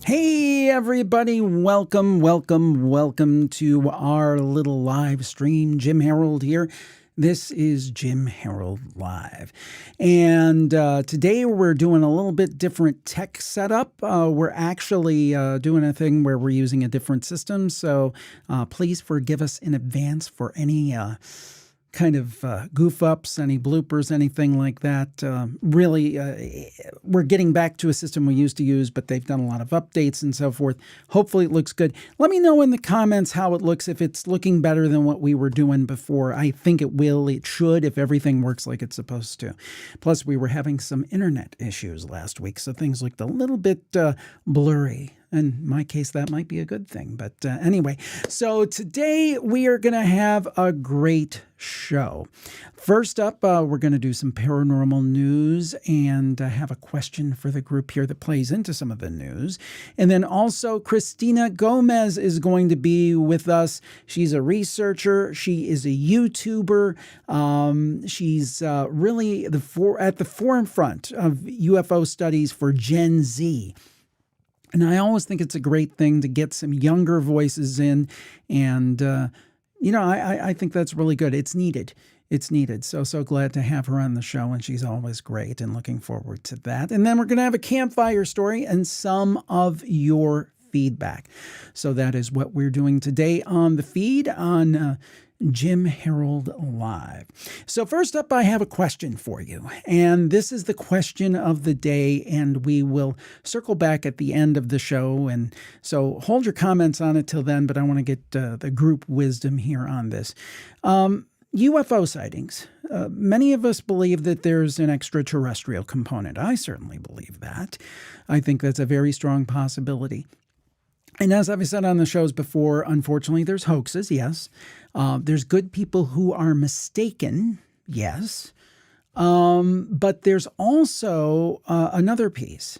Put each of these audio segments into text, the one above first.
Hey everybody, welcome to our little live stream. Jim Harold here. This is Jim Harold Live. And today we're doing a little bit different tech setup. We're actually doing a thing where we're using a different system. So please forgive us in advance for any kind of goof ups, any bloopers, anything like that. We're getting back to a system we used to use, but they've done a lot of updates and so forth. Hopefully it looks good. Let me know in the comments how it looks, if it's looking better than what we were doing before. I think it will. It should, if everything works like it's supposed to. Plus, we were having some internet issues last week, so things looked a little bit blurry. In my case, that might be a good thing. But anyway, so today we are going to have a great show. First up, we're going to do some paranormal news and have a question for the group here that plays into some of the news. And then also Cristina Gomez is going to be with us. She's a researcher. She is a YouTuber. She's really at the forefront of UFO studies for Gen Z. And I always think it's a great thing to get some younger voices in. And, I think that's really good. It's needed. It's needed. So glad to have her on the show. And she's always great and looking forward to that. And then we're going to have a campfire story and some of your feedback. So that is what we're doing today on the feed on Jim Harold Live. So first up, I have a question for you. And this is the question of the day. And we will circle back at the end of the show. And so hold your comments on it till then. But I want to get the group wisdom here on this. UFO sightings. Many of us believe that there's an extraterrestrial component. I certainly believe that. I think that's a very strong possibility. And as I've said on the shows before, unfortunately, there's hoaxes, yes. There's good people who are mistaken, yes. But there's also another piece.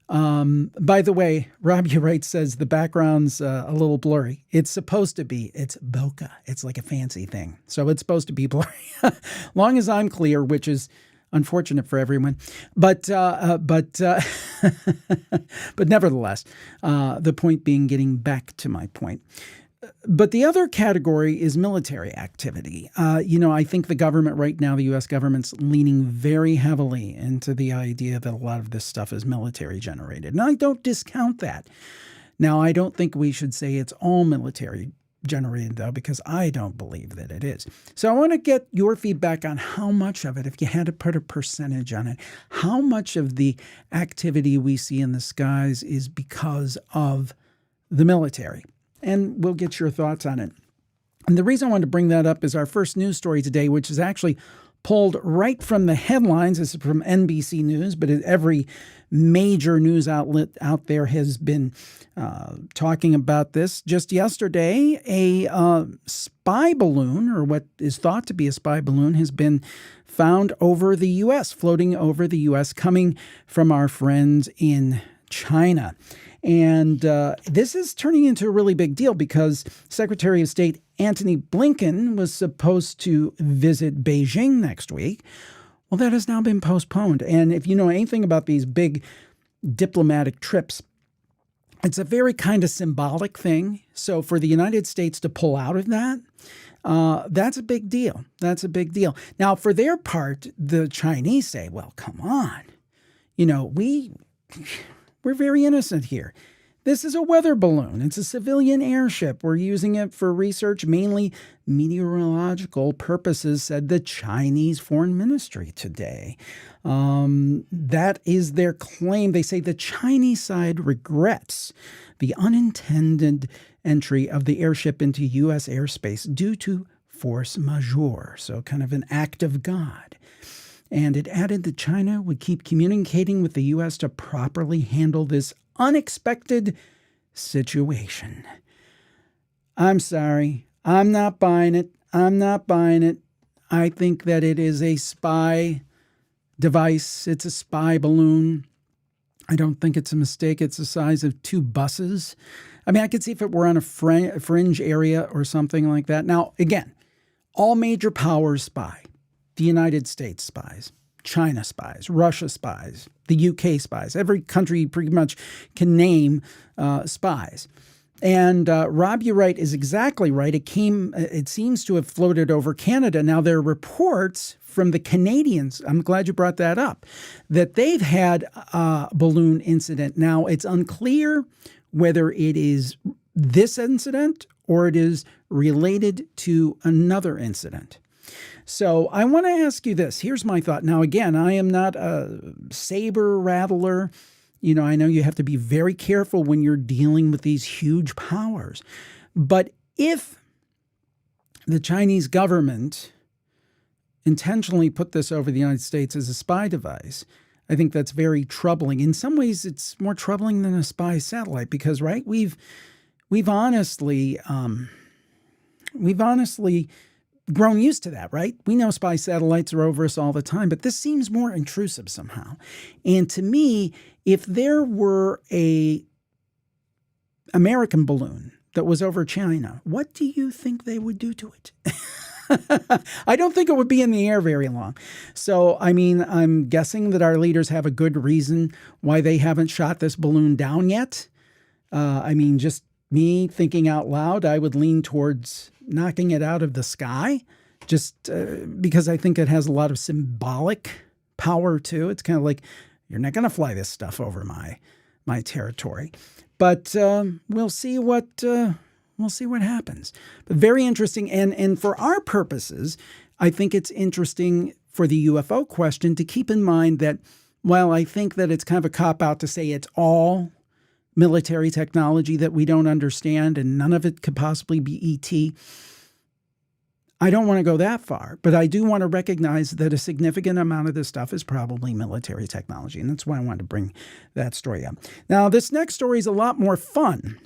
By the way, Rob Wright says the background's a little blurry. It's supposed to be. It's bokeh. It's like a fancy thing. So it's supposed to be blurry. Long as I'm clear, which is unfortunate for everyone, but nevertheless, the point being, getting back to my point. But the other category is military activity. I think the government right now, the U.S. government's leaning very heavily into the idea that a lot of this stuff is military generated. And I don't discount that. Now, I don't think we should say it's all military generated, though, because I don't believe that it is. So I want to get your feedback on how much of it, if you had to put a percentage on it, how much of the activity we see in the skies is because of the military. And we'll get your thoughts on it. And the reason I wanted to bring that up is our first news story today, which is actually pulled right from the headlines. This is from NBC News, but every major news outlet out there has been talking about this. Just yesterday, a spy balloon, or what is thought to be a spy balloon, has been found over the U.S., floating over the U.S., coming from our friends in China. And this is turning into a really big deal because Secretary of State Antony Blinken was supposed to visit Beijing next week. Well, that has now been postponed. And if you know anything about these big diplomatic trips, it's a very kind of symbolic thing. So for the United States to pull out of that, that's a big deal. That's a big deal. Now, for their part, the Chinese say, well, come on. We're very innocent here. This is a weather balloon. It's a civilian airship. We're using it for research, mainly meteorological purposes, said the Chinese Foreign Ministry today. That is their claim. They say the Chinese side regrets the unintended entry of the airship into U.S. airspace due to force majeure, so kind of an act of God. And it added that China would keep communicating with the U.S. to properly handle this unexpected situation. I'm sorry. I'm not buying it. I think that it is a spy device. It's a spy balloon. I don't think it's a mistake. It's the size of 2 buses. I mean, I could see if it were on a fringe area or something like that. Now, again, all major powers spy. The United States spies. China spies, Russia spies, the UK spies. Every country pretty much can name spies. And Rob, you're right, is exactly right. It seems to have floated over Canada. Now, there are reports from the Canadians, I'm glad you brought that up, that they've had a balloon incident. Now, it's unclear whether it is this incident or it is related to another incident. So I want to ask you this. Here's my thought. Now, again, I am not a saber rattler. You know, I know you have to be very careful when you're dealing with these huge powers. But if the Chinese government intentionally put this over the United States as a spy device, I think that's very troubling. In some ways, it's more troubling than a spy satellite because, right, we've honestly grown used to that, right? We know spy satellites are over us all the time, but this seems more intrusive somehow. And to me, if there were a American balloon that was over China, what do you think they would do to it? I don't think it would be in the air very long. So, I mean, I'm guessing that our leaders have a good reason why they haven't shot this balloon down yet. I mean, just me thinking out loud, I would lean towards knocking it out of the sky, just because I think it has a lot of symbolic power too. It's kind of like, you're not going to fly this stuff over my territory. But we'll see what happens. But very interesting, and for our purposes, I think it's interesting for the UFO question to keep in mind that while I think that it's kind of a cop-out to say it's all military technology that we don't understand and none of it could possibly be ET, I don't want to go that far, but I do want to recognize that a significant amount of this stuff is probably military technology, and that's why I wanted to bring that story up. Now, this next story is a lot more fun.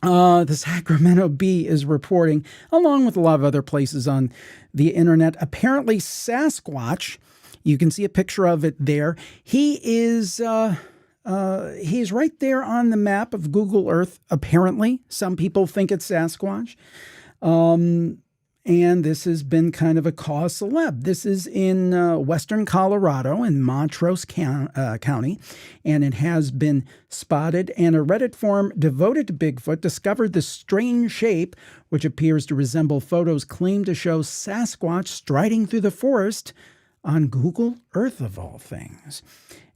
The Sacramento Bee is reporting, along with a lot of other places on the internet, apparently Sasquatch, you can see a picture of it there. He's right there on the map of Google Earth, apparently. Some people think it's Sasquatch. And this has been kind of a cause celeb. This is in western Colorado in Montrose County, and it has been spotted. And a Reddit forum devoted to Bigfoot discovered the strange shape, which appears to resemble photos claimed to show Sasquatch striding through the forest on Google Earth, of all things.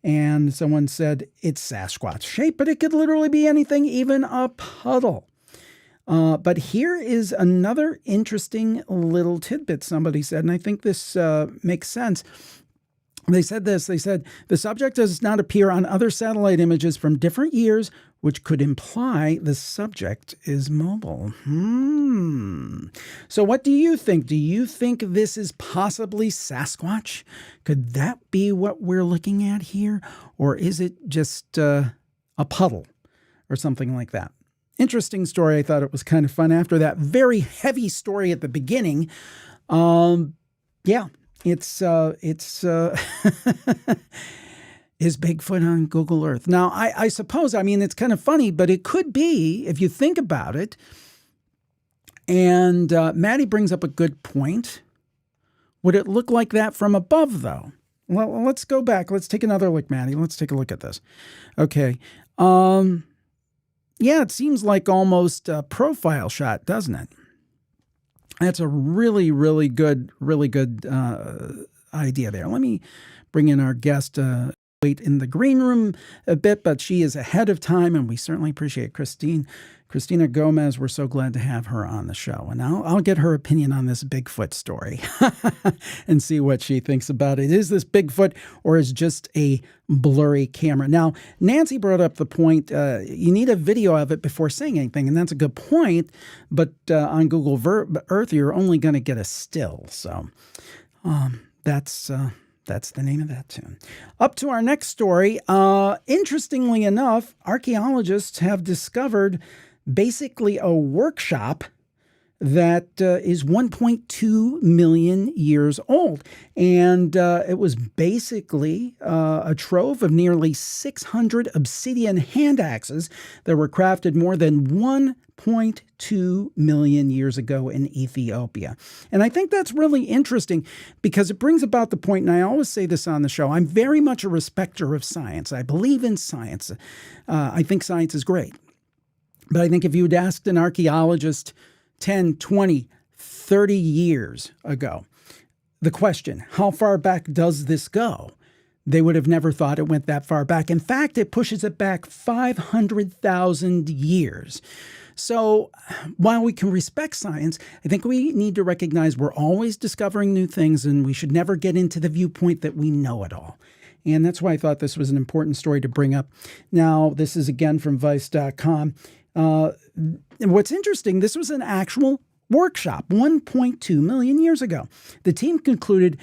And someone said it's Sasquatch shape, but it could literally be anything, even a puddle. But here is another interesting little tidbit somebody said, and I think this makes sense. They said this. They said, the subject does not appear on other satellite images from different years, which could imply the subject is mobile. So what do you think? Do you think this is possibly Sasquatch? Could that be what we're looking at here? Or is it just a puddle or something like that? Interesting story. I thought it was kind of fun after that very heavy story at the beginning. It's is Bigfoot on Google Earth. Now, I suppose, I mean, it's kind of funny, but it could be, if you think about it. And Maddie brings up a good point. Would it look like that from above, though? Well, let's go back. Let's take another look, Maddie. Let's take a look at this. Okay. Yeah, it seems like almost a profile shot, doesn't it? That's a really, really good idea there. Let me bring in our guest, wait in the green room a bit, but she is ahead of time, and we certainly appreciate Cristina Gomez. We're so glad to have her on the show. And I'll get her opinion on this Bigfoot story and see what she thinks about it. Is this Bigfoot or is just a blurry camera? Now, Nancy brought up the point, you need a video of it before saying anything, and that's a good point, but on Google Earth, you're only going to get a still. So that's the name of that tune. Up to our next story. Interestingly enough, archaeologists have discovered basically a workshop that is 1.2 million years old. And it was basically a trove of nearly 600 obsidian hand axes that were crafted more than 1.2 million years ago in Ethiopia. And I think that's really interesting because it brings about the point, and I always say this on the show, I'm very much a respecter of science. I believe in science. I think science is great. But I think if you had asked an archaeologist 10, 20, 30 years ago, the question, how far back does this go? They would have never thought it went that far back. In fact, it pushes it back 500,000 years. So while we can respect science, I think we need to recognize we're always discovering new things, and we should never get into the viewpoint that we know it all. And that's why I thought this was an important story to bring up. Now, this is again from Vice.com. What's interesting, this was an actual workshop 1.2 million years ago. The team concluded,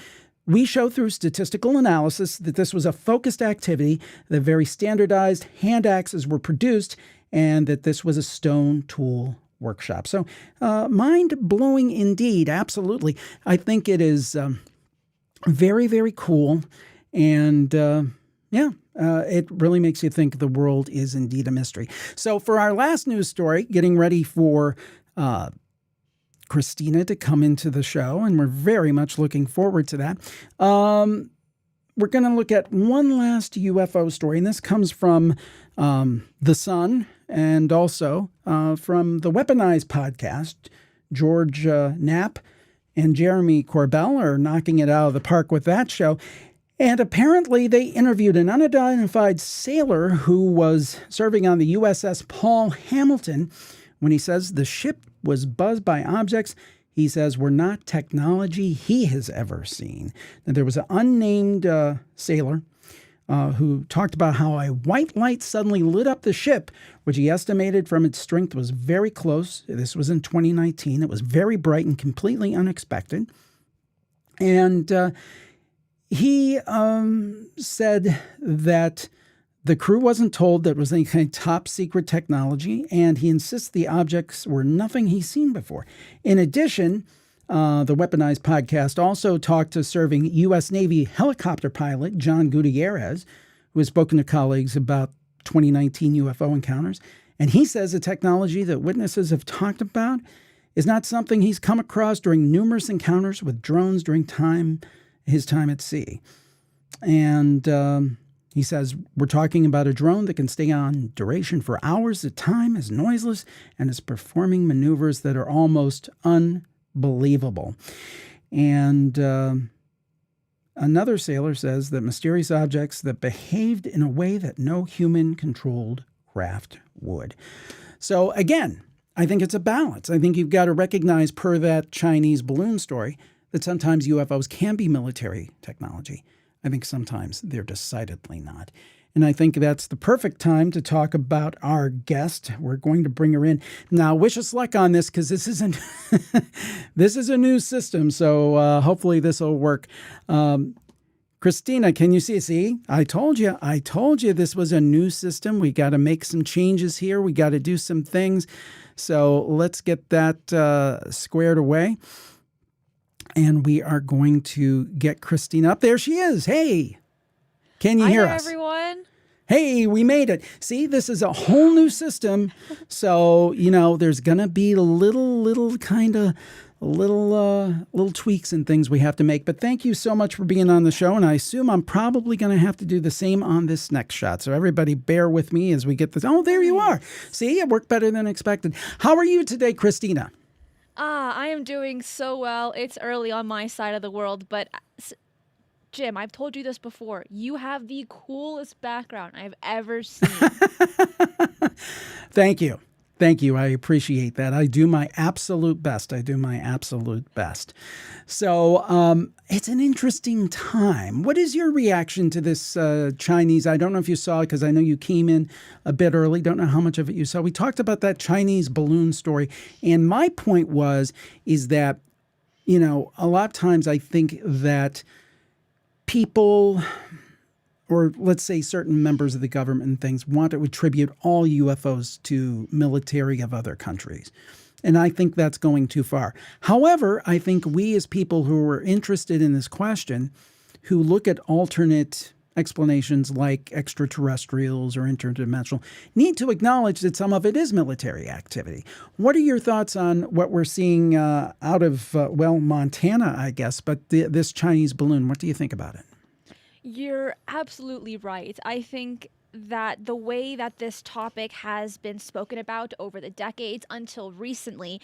we show through statistical analysis that this was a focused activity, that very standardized hand axes were produced, and that this was a stone tool workshop. So mind-blowing indeed, absolutely. I think it is very, very cool. And it really makes you think the world is indeed a mystery. So for our last news story, getting ready for Cristina to come into the show, and we're very much looking forward to that. We're going to look at one last UFO story, and this comes from The Sun and also from the Weaponized podcast. George Knapp and Jeremy Corbell are knocking it out of the park with that show. And apparently they interviewed an unidentified sailor who was serving on the USS Paul Hamilton when he says the ship was buzzed by objects he says were not technology he has ever seen. Now, there was an unnamed sailor who talked about how a white light suddenly lit up the ship, which he estimated from its strength was very close. This was in 2019. It was very bright and completely unexpected. And he said that the crew wasn't told that it was any kind of top secret technology, and he insists the objects were nothing he's seen before. In addition, the Weaponized podcast also talked to serving U.S. Navy helicopter pilot John Gutierrez, who has spoken to colleagues about 2019 UFO encounters. And he says the technology that witnesses have talked about is not something he's come across during numerous encounters with drones during his time at sea. And he says, we're talking about a drone that can stay on duration for hours at a time, is noiseless, and is performing maneuvers that are almost unbelievable. And another sailor says that mysterious objects that behaved in a way that no human-controlled craft would. So again, I think it's a balance. I think you've got to recognize, per that Chinese balloon story, that sometimes UFOs can be military technology. I think sometimes they're decidedly not. And I think that's the perfect time to talk about our guest. We're going to bring her in. Now, wish us luck on this because this isn't this is a new system, so hopefully this will work. Cristina, can you see? See, I told you this was a new system. We got to make some changes here. We got to do some things. So let's get that squared away. And we are going to get Cristina up. There she is. Hey, can you hear us? Hi, everyone. Hey, we made it. See, this is a whole new system. So, there's going to be little tweaks and things we have to make. But thank you so much for being on the show. And I assume I'm probably going to have to do the same on this next shot. So everybody bear with me as we get this. Oh, there you are. See, it worked better than expected. How are you today, Cristina? I am doing so well. It's early on my side of the world, but Jim, I've told you this before. You have the coolest background I've ever seen. Thank you. Thank you. I appreciate that. I do my absolute best. So it's an interesting time. What is your reaction to this Chinese? I don't know if you saw it because I know you came in a bit early. Don't know how much of it you saw. We talked about that Chinese balloon story. And my point is that, a lot of times I think that people, or let's say certain members of the government and things, want to attribute all UFOs to military of other countries. And I think that's going too far. However, I think we as people who are interested in this question, who look at alternate explanations like extraterrestrials or interdimensional, need to acknowledge that some of it is military activity. What are your thoughts on what we're seeing out of, Montana, I guess, but this Chinese balloon? What do you think about it? You're absolutely right. I think that the way that this topic has been spoken about over the decades until recently,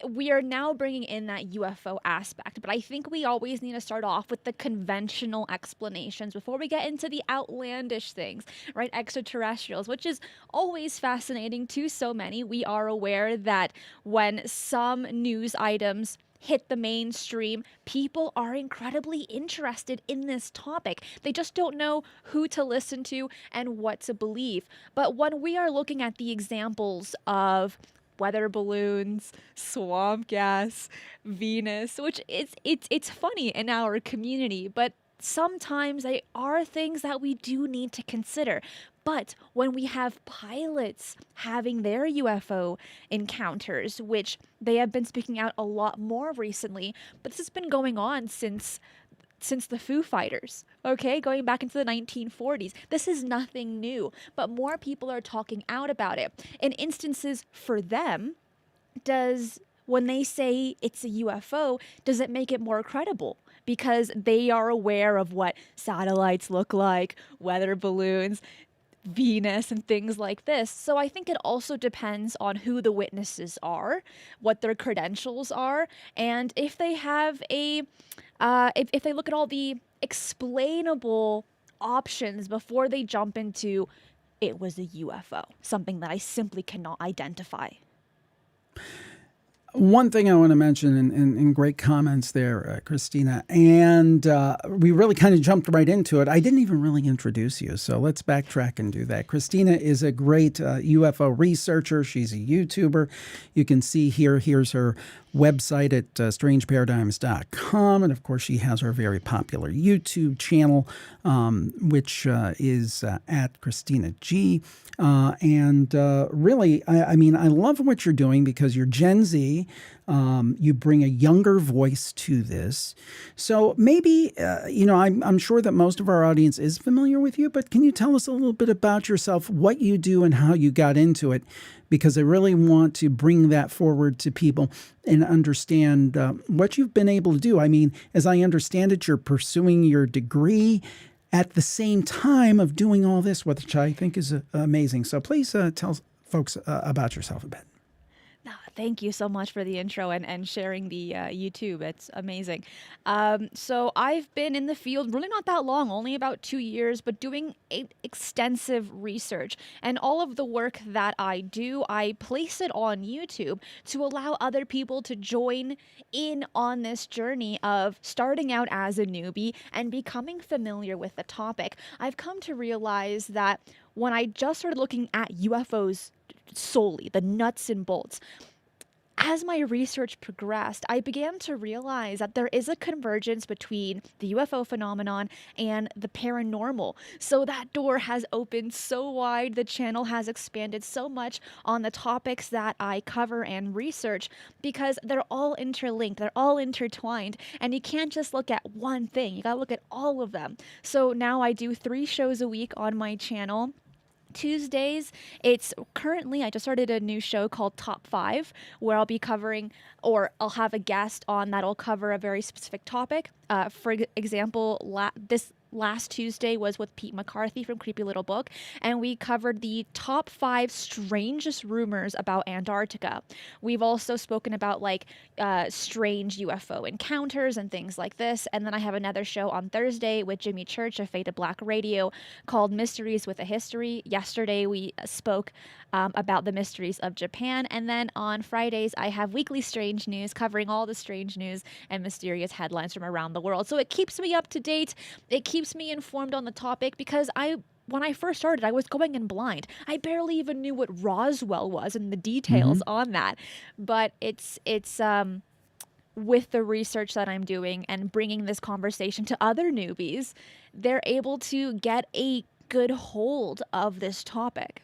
we are now bringing in that UFO aspect. But I think we always need to start off with the conventional explanations before we get into the outlandish things, right? Extraterrestrials, which is always fascinating to so many. We are aware that when some news items hit the mainstream, people are incredibly interested in this topic. They just don't know who to listen to and what to believe. But when we are looking at the examples of weather balloons, swamp gas, Venus, which it's funny in our community, but sometimes they are things that we do need to consider. But when we have pilots having their UFO encounters, which they have been speaking out a lot more recently, but this has been going on since the Foo Fighters, okay? Going back into the 1940s. This is nothing new, but more people are talking out about it. In instances for them, when they say it's a UFO, does it make it more credible? Because they are aware of what satellites look like, weather balloons, Venus, and things like this. So I think it also depends on who the witnesses are, what their credentials are, and if they have if they look at all the explainable options before they jump into it was a UFO, something that I simply cannot identify. One thing I want to mention, in great comments there, Christina, and we really kind of jumped right into it. I didn't even really introduce you, so let's backtrack and do that. Christina is a great UFO researcher. She's a YouTuber. You can see here's her website at strangeparadigms.com. And of course, she has her very popular YouTube channel, which is at Christina G. Really, I mean, I love what you're doing because you're Gen Z. You bring a younger voice to this. So maybe, I'm sure that most of our audience is familiar with you, but can you tell us a little bit about yourself, what you do and how you got into it? Because I really want to bring that forward to people and understand what you've been able to do. I mean, as I understand it, you're pursuing your degree at the same time of doing all this, which I think is amazing. So please tell folks about yourself a bit. Thank you so much for the intro and sharing the YouTube. It's amazing. So I've been in the field really not that long, only about 2 years, but doing extensive research. And all of the work that I do, I place it on YouTube to allow other people to join in on this journey of starting out as a newbie and becoming familiar with the topic. I've come to realize that when I just started looking at UFOs solely, the nuts and bolts, as my research progressed, I began to realize that there is a convergence between the UFO phenomenon and the paranormal. So that door has opened so wide, the channel has expanded so much on the topics that I cover and research because they're all interlinked, they're all intertwined, and you can't just look at one thing, you gotta look at all of them. So now I do 3 shows a week on my channel. Tuesdays, I just started a new show called Top 5, where I'll be covering, or I'll have a guest on that'll cover a very specific topic. For example, this last Tuesday was with Pete McCarthy from Creepy Little Book, and we covered the top 5 strangest rumors about Antarctica. We've also spoken about strange UFO encounters and things like this. And then I have another show on Thursday with Jimmy Church of Fade to Black Radio called Mysteries with a History. Yesterday we spoke about the mysteries of Japan. And then on Fridays, I have weekly strange news covering all the strange news and mysterious headlines from around the world. So it keeps me up to date. It keeps me informed on the topic because when I first started, I was going in blind. I barely even knew what Roswell was and the details on that. But it's with the research that I'm doing and bringing this conversation to other newbies, they're able to get a good hold of this topic.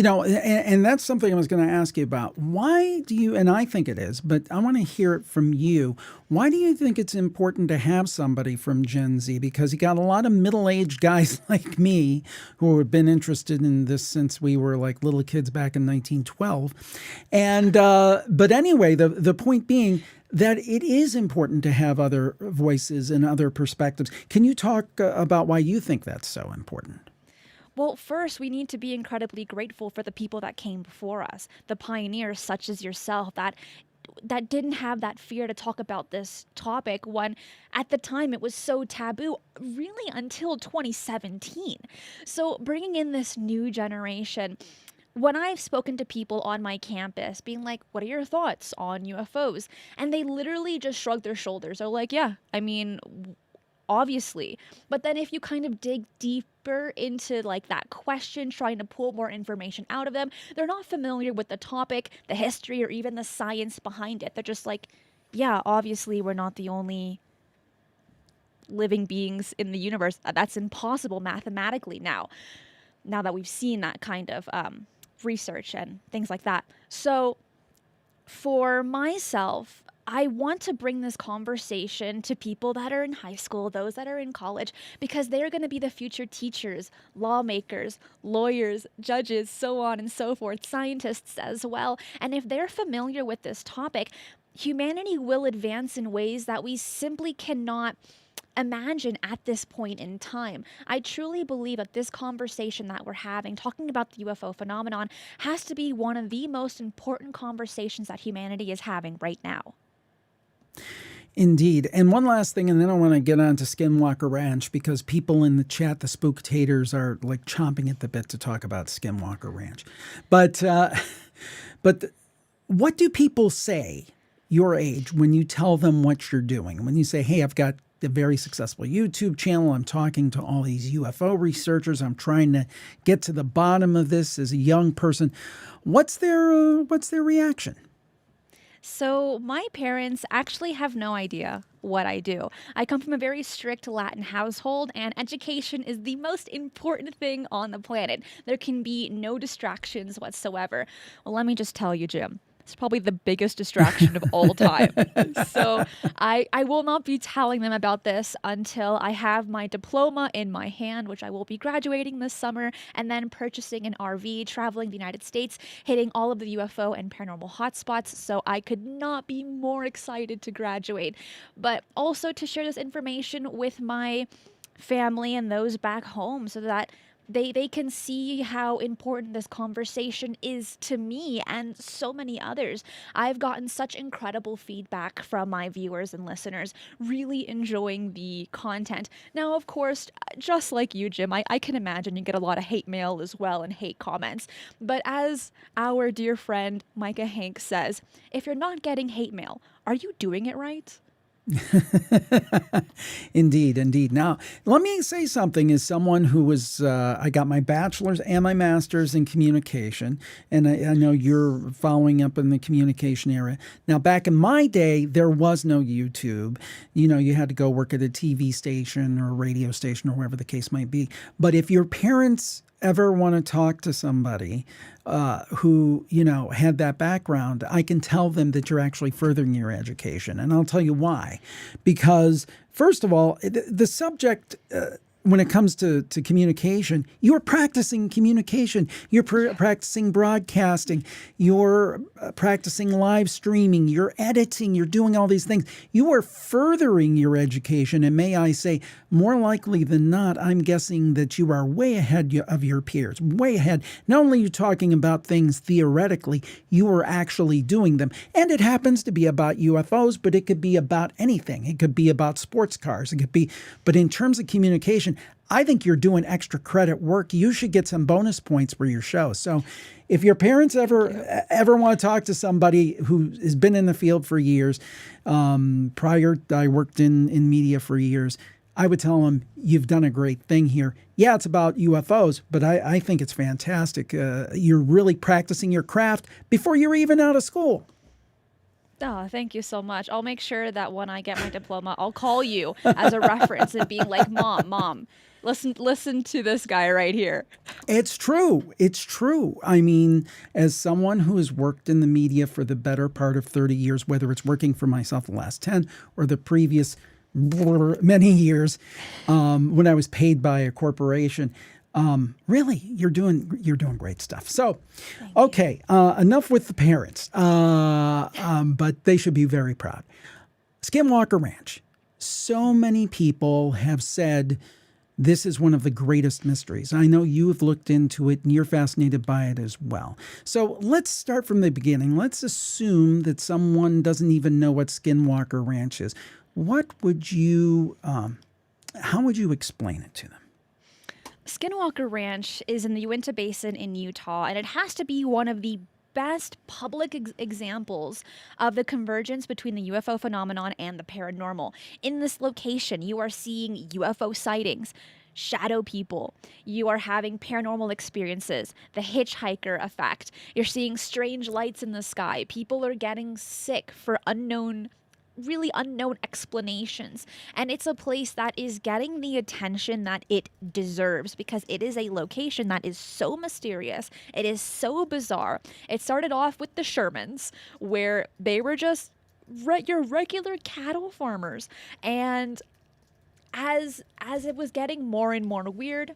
And that's something I was going to ask you about. Why do you, and I think it is, but I want to hear it from you. Why do you think it's important to have somebody from Gen Z? Because you got a lot of middle-aged guys like me who have been interested in this since we were like little kids back in 1912. But anyway, the point being that it is important to have other voices and other perspectives. Can you talk about why you think that's so important? Well, first, we need to be incredibly grateful for the people that came before us, the pioneers such as yourself that didn't have that fear to talk about this topic when at the time it was so taboo, really until 2017. So bringing in this new generation, when I've spoken to people on my campus being like, what are your thoughts on UFOs? And they literally just shrug their shoulders. They're like, yeah, I mean, obviously. But then if you kind of dig deeper into like that question, trying to pull more information out of them, they're not familiar with the topic, the history, or even the science behind it. They're just like, yeah, obviously we're not the only living beings in the universe. That's impossible mathematically now that we've seen that kind of research and things like that. So for myself, I want to bring this conversation to people that are in high school, those that are in college, because they're going to be the future teachers, lawmakers, lawyers, judges, so on and so forth, scientists as well. And if they're familiar with this topic, humanity will advance in ways that we simply cannot imagine at this point in time. I truly believe that this conversation that we're having, talking about the UFO phenomenon, has to be one of the most important conversations that humanity is having right now. Indeed. And one last thing, and then I want to get on to Skinwalker Ranch because people in the chat, the spooktators, are like chomping at the bit to talk about Skinwalker Ranch. But what do people say your age when you tell them what you're doing? When you say, hey, I've got a very successful YouTube channel. I'm talking to all these UFO researchers. I'm trying to get to the bottom of this as a young person. What's their reaction? So my parents actually have no idea what I do. I come from a very strict Latin household, and education is the most important thing on the planet. There can be no distractions whatsoever. Well, let me just tell you, Jim. It's probably the biggest distraction of all time. So I will not be telling them about this until I have my diploma in my hand, which I will be graduating this summer, and then purchasing an RV, traveling the United States, hitting all of the UFO and paranormal hotspots. So I could not be more excited to graduate, but also to share this information with my family and those back home so that they can see how important this conversation is to me and so many others. I've gotten such incredible feedback from my viewers and listeners, really enjoying the content. Now, of course, just like you, Jim, I can imagine you get a lot of hate mail as well and hate comments. But as our dear friend Micah Hank says, if you're not getting hate mail, are you doing it right? Indeed, indeed. Now, let me say something as someone who was, I got my bachelor's and my master's in communication, and I know you're following up in the communication area. Now, back in my day, there was no YouTube. You had to go work at a TV station or a radio station or wherever the case might be. But if your parents ever want to talk to somebody who, had that background, I can tell them that you're actually furthering your education. And I'll tell you why. Because, first of all, the subject, when it comes to communication, you're practicing communication. You're practicing broadcasting. You're practicing live streaming. You're editing. You're doing all these things. You are furthering your education. And may I say, more likely than not, I'm guessing that you are way ahead of your peers, way ahead. Not only are you talking about things theoretically, you are actually doing them. And it happens to be about UFOs, but it could be about anything. It could be about sports cars. It could be, but in terms of communication, I think you're doing extra credit work. You should get some bonus points for your show. So if your parents ever want to talk to somebody who has been in the field for years, prior I worked in media for years, I would tell them, you've done a great thing here. Yeah, it's about UFOs, but I think it's fantastic. You're really practicing your craft before you're even out of school. Oh, thank you so much. I'll make sure that when I get my diploma, I'll call you as a reference and being like, Mom, Listen to this guy right here. It's true. It's true. I mean, as someone who has worked in the media for the better part of 30 years, whether it's working for myself the last 10 or the previous many years when I was paid by a corporation, really, you're doing great stuff. So, okay, enough with the parents, but they should be very proud. Skinwalker Ranch. So many people have said this is one of the greatest mysteries. I know you have looked into it and you're fascinated by it as well. So let's start from the beginning. Let's assume that someone doesn't even know what Skinwalker Ranch is. What would you, how would you explain it to them? Skinwalker Ranch is in the Uinta Basin in Utah, and it has to be one of the best public examples of the convergence between the UFO phenomenon and the paranormal. In this location, you are seeing UFO sightings, shadow people. You are having paranormal experiences, the hitchhiker effect. You're seeing strange lights in the sky. People are getting sick for really unknown explanations. And it's a place that is getting the attention that it deserves because it is a location that is so mysterious. It is so bizarre. It started off with the Shermans, where they were just your regular cattle farmers. And as it was getting more and more weird,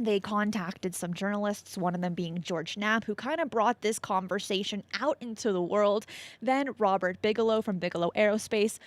they contacted some journalists, one of them being George Knapp, who kind of brought this conversation out into the world. Then Robert Bigelow from Bigelow Aerospace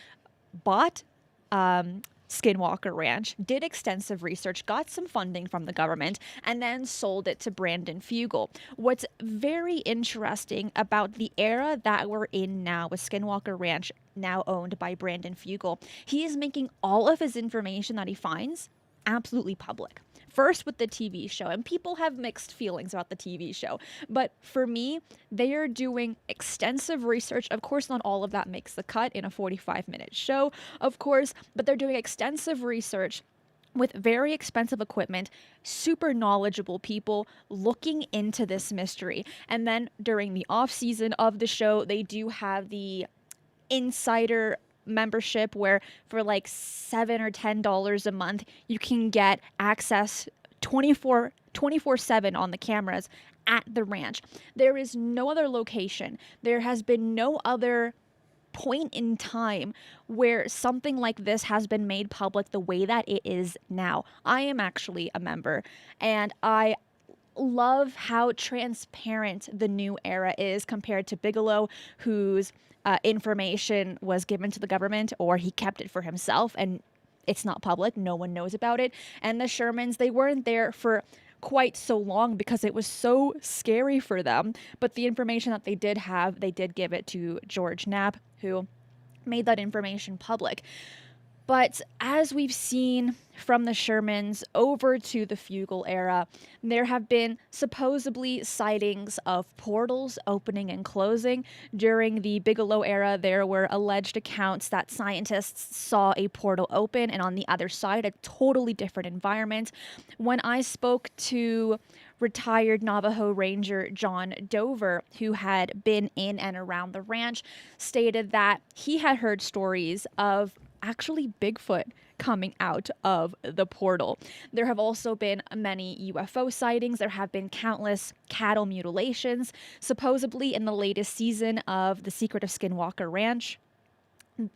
bought Skinwalker Ranch, did extensive research, got some funding from the government, and then sold it to Brandon Fugel. What's very interesting about the era that we're in now with Skinwalker Ranch, now owned by Brandon Fugel, he is making all of his information that he finds absolutely public. First with the TV show, and people have mixed feelings about the TV show, but for me, they are doing extensive research. Of course, not all of that makes the cut in a 45-minute show, of course, but they're doing extensive research with very expensive equipment, super knowledgeable people looking into this mystery. And then during the off season of the show, they do have the insider membership where for like $7 or $10 a month you can get access 24/7 on the cameras at the ranch. There is no other location, there has been no other point in time where something like this has been made public the way that it is now. I am actually a member, and I love how transparent the new era is compared to Bigelow, whose information was given to the government, or he kept it for himself and it's not public. No one knows about it. And the Shermans, they weren't there for quite so long because it was so scary for them. But the information that they did have, they did give it to George Knapp, who made that information public. But as we've seen from the Shermans over to the Fugel era, there have been supposedly sightings of portals opening and closing. During the Bigelow era, there were alleged accounts that scientists saw a portal open and on the other side, a totally different environment. When I spoke to retired Navajo Ranger John Dover, who had been in and around the ranch, stated that he had heard stories of actually Bigfoot coming out of the portal. There have also been many UFO sightings. There have been countless cattle mutilations. Supposedly in the latest season of The Secret of Skinwalker Ranch,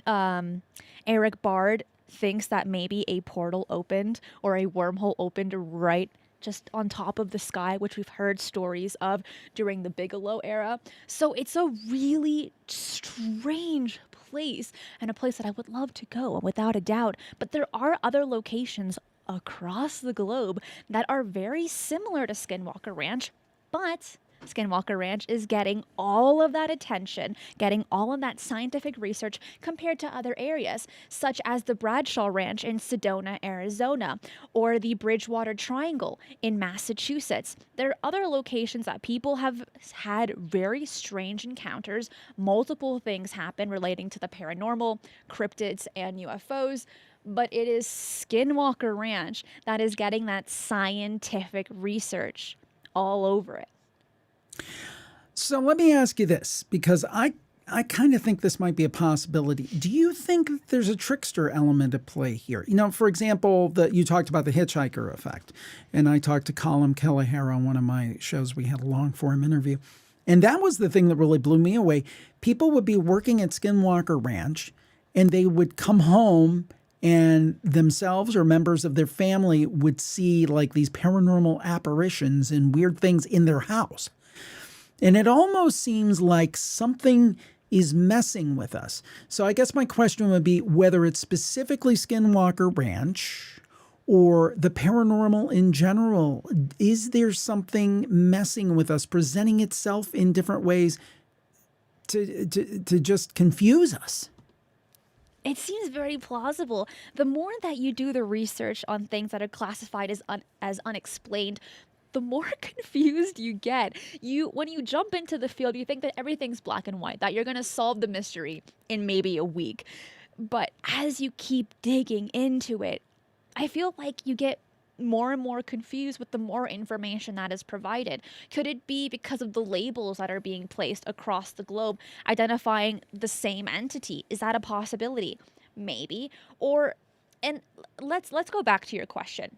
Eric Bard thinks that maybe a portal opened or a wormhole opened right just on top of the sky, which we've heard stories of during the Bigelow era. So it's a really strange place, and a place that I would love to go, without a doubt. But there are other locations across the globe that are very similar to Skinwalker Ranch, but Skinwalker Ranch is getting all of that attention, getting all of that scientific research compared to other areas, such as the Bradshaw Ranch in Sedona, Arizona, or the Bridgewater Triangle in Massachusetts. There are other locations that people have had very strange encounters. Multiple things happen relating to the paranormal, cryptids, and UFOs. But it is Skinwalker Ranch that is getting that scientific research all over it. So let me ask you this, because I kind of think this might be a possibility. Do you think that there's a trickster element at play here? For example, you talked about the hitchhiker effect, and I talked to Colin Kelleher on one of my shows. We had a long form interview, and that was the thing that really blew me away. People would be working at Skinwalker Ranch, and they would come home, and themselves or members of their family would see like these paranormal apparitions and weird things in their house. And it almost seems like something is messing with us. So I guess my question would be whether it's specifically Skinwalker Ranch or the paranormal in general. Is there something messing with us, presenting itself in different ways to just confuse us? It seems very plausible. The more that you do the research on things that are classified as unexplained, the more confused you get. When you jump into the field, you think that everything's black and white, that you're going to solve the mystery in maybe a week. But as you keep digging into it, I feel like you get more and more confused with the more information that is provided. Could it be because of the labels that are being placed across the globe identifying the same entity? Is that a possibility? Maybe. And let's go back to your question.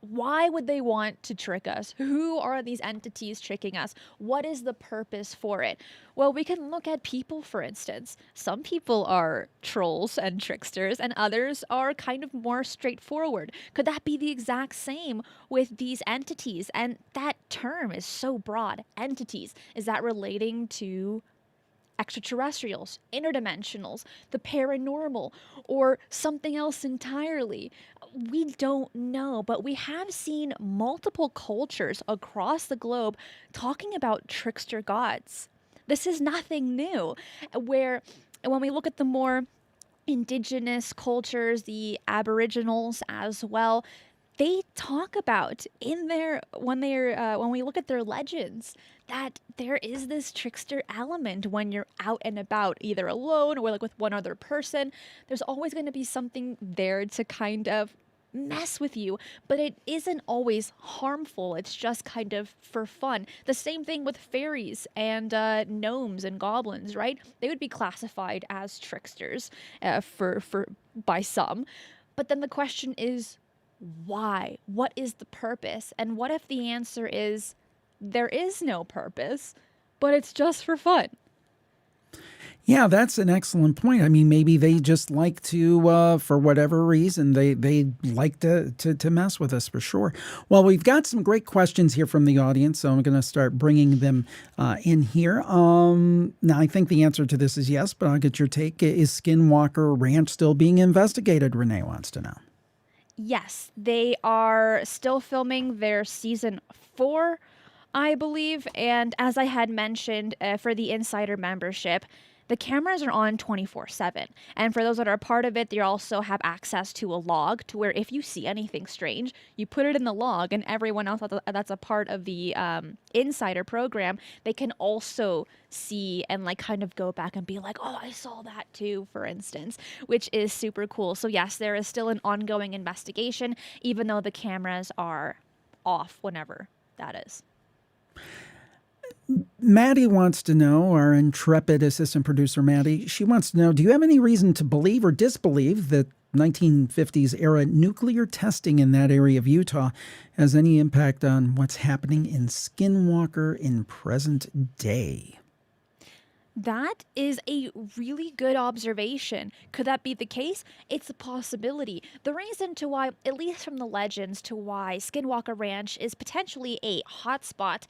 Why would they want to trick us? Who are these entities tricking us? What is the purpose for it? Well, we can look at people, for instance. Some people are trolls and tricksters, and others are kind of more straightforward. Could that be the exact same with these entities? And that term is so broad. Entities. Is that relating to extraterrestrials, interdimensionals, the paranormal, or something else entirely? We don't know, but we have seen multiple cultures across the globe talking about trickster gods. This is nothing new. Where when we look at the more indigenous cultures, the aboriginals as well, they talk about when we look at their legends that there is this trickster element when you're out and about, either alone or like with one other person. There's always going to be something there to kind of mess with you, but it isn't always harmful. It's just kind of for fun. The same thing with fairies and gnomes and goblins, right? They would be classified as tricksters for by some. But then the question is, why? What is the purpose? And what if the answer is there is no purpose, but it's just for fun? Yeah, that's an excellent point. I mean, maybe they just like to, for whatever reason, they like to mess with us for sure. Well, we've got some great questions here from the audience, so I'm going to start bringing them in here. Now, I think the answer to this is yes, but I'll get your take. Is Skinwalker Ranch still being investigated? Renee wants to know. Yes, they are still filming their season 4, I believe. And as I had mentioned, for the insider membership, the cameras are on 24/7. And for those that are a part of it, they also have access to a log to where if you see anything strange, you put it in the log, and everyone else that's a part of the insider program, they can also see and like kind of go back and be like, oh, I saw that too, for instance, which is super cool. So yes, there is still an ongoing investigation, even though the cameras are off whenever that is. Maddie wants to know, our intrepid assistant producer Maddie, she wants to know, do you have any reason to believe or disbelieve that 1950s era nuclear testing in that area of Utah has any impact on what's happening in Skinwalker in present day? That is a really good observation. Could that be the case? It's a possibility. The reason to why, at least from the legends, to why Skinwalker Ranch is potentially a hotspot